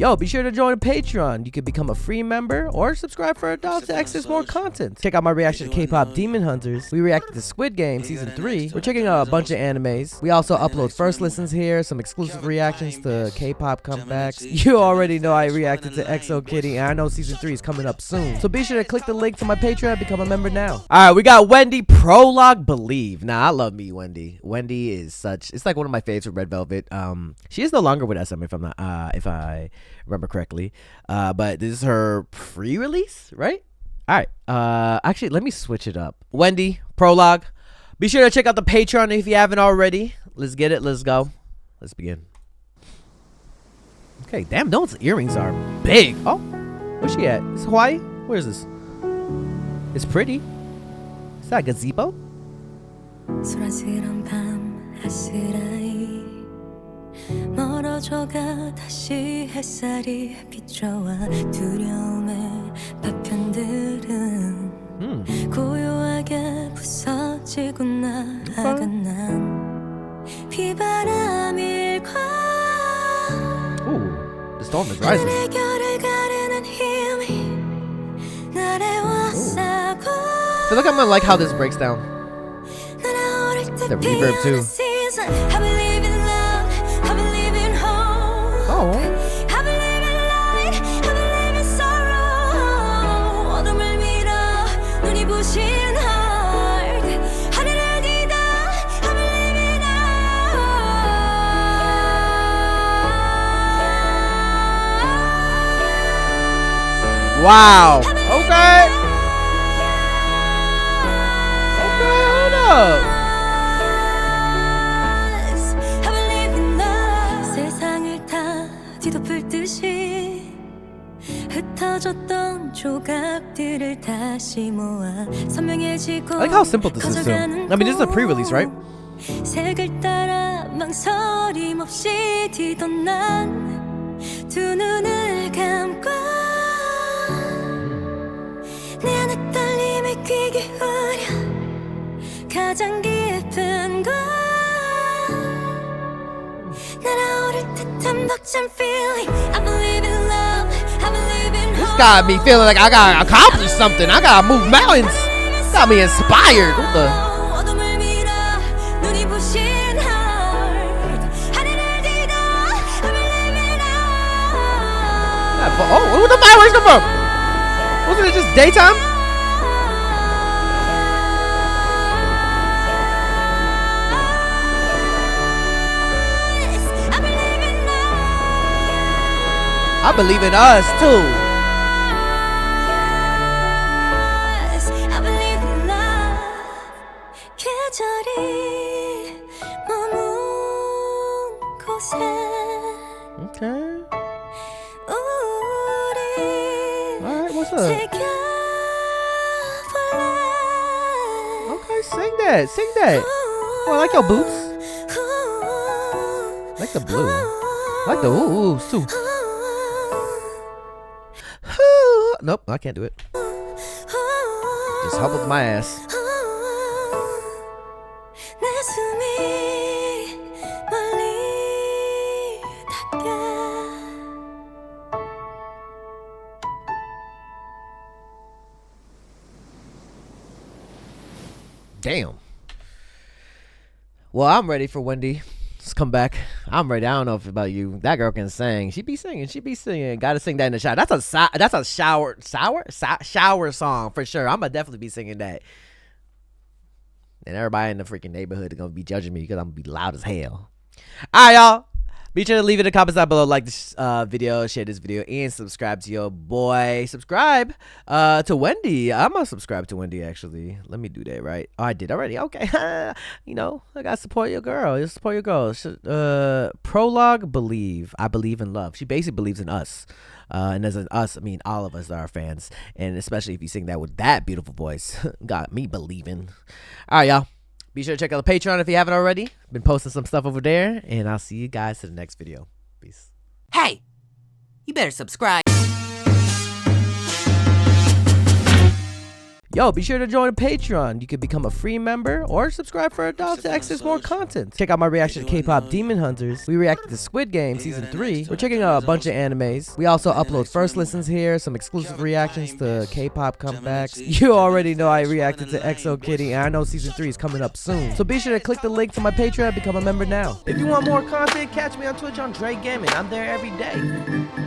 Yo, be sure to join Patreon. You can become a free member or subscribe for adults to access more content. Check out my reaction to K-pop Demon Hunters. We reacted to Squid Game Season 3. We're checking out a bunch of animes. We also upload first listens here, some exclusive reactions to K-pop comebacks. You already know I reacted to EXO Kitty, and I know Season 3 is coming up soon. So be sure to click the link to my Patreon and become a member now. Alright, we got Wendy, Prologue, Believe. Nah, I love me Wendy. Wendy is such, it's like one of my faves with Red Velvet. She is no longer with SM if I'm not, if I remember correctly. But this is her pre-release, right? Alright, actually, let me switch it up. Wendy, Prologue. Be sure to check out the Patreon if you haven't already. Let's get it, let's go. Let's begin. Okay, damn, those earrings are big. Oh, where's she at? Is Hawaii? Where is this? It's pretty. Is that a gazebo? 소란스런 밤 아스라이 멀어져가 다시 햇살이 비춰와 두려움의 파편들은 고요하게 부서지고 나아간 난 비바람일까. Ooh, the storm is rising. 내 결을 가르는 힘이 나를 와싸고. I feel like I'm gonna like how this breaks down. The reverb too. Oh. Wow. Okay. Okay, hold up. 뒤덮을 듯이 흩어졌던 조각들을 다시 모아 선명해지고 I like how simple this is too. I mean, this is a pre-release, right? 색을 따라 망설임 없이 뒤던 난 두 눈을 감고 내 안에 떨림에 귀 기울여 가장 깊은 곳 This got me feeling like I gotta accomplish something. I gotta move mountains. Got me inspired. What the? Oh, where the fireworks come from? Wasn't it just daytime? I believe in us too. I believe in love. 계절이 머문 곳에. Okay. Alright, what's up? Okay, sing that. Sing that. Oh, I like your boots. I like the blue. I like the ooh too. Nope, I can't do it. Just hop with my ass. Damn. Well, I'm ready for Wendy. Let's come back. I'm ready. I don't know if about you. That girl can sing. She be singing. She be singing. Gotta sing that in the shower. That's a shower song for sure. I'm gonna definitely be singing that. And everybody in the freaking neighborhood is gonna be judging me because I'm gonna be loud as hell. All right, y'all. Be sure to leave it in the comments down below, like this video, share this video, and subscribe to your boy. Subscribe to Wendy. I'm gonna subscribe to Wendy, actually. Let me do that, right? Oh, I did already. Okay. You know, I gotta support your girl. You support your girl. Prologue, Believe. I believe in love. She basically believes in us. And as an us, I mean all of us are our fans. And especially if you sing that with that beautiful voice. Got me believing. All right, y'all. Be sure to check out the Patreon if you haven't already. Been posting some stuff over there. And I'll see you guys in the next video. Peace. Hey, you better subscribe. Yo, be sure to join Patreon. You can become a free member or subscribe for adults to access more content. Check out my reaction to K-pop Demon Hunters. We reacted to Squid Game Season 3. We're checking out a bunch of animes. We also upload first listens here, some exclusive reactions to K-pop comebacks. You already know I reacted to EXO Kitty, and I know Season 3 is coming up soon. So be sure to click the link to my Patreon and become a member now. If you want more content, catch me on Twitch on Jrekml. I'm there every day.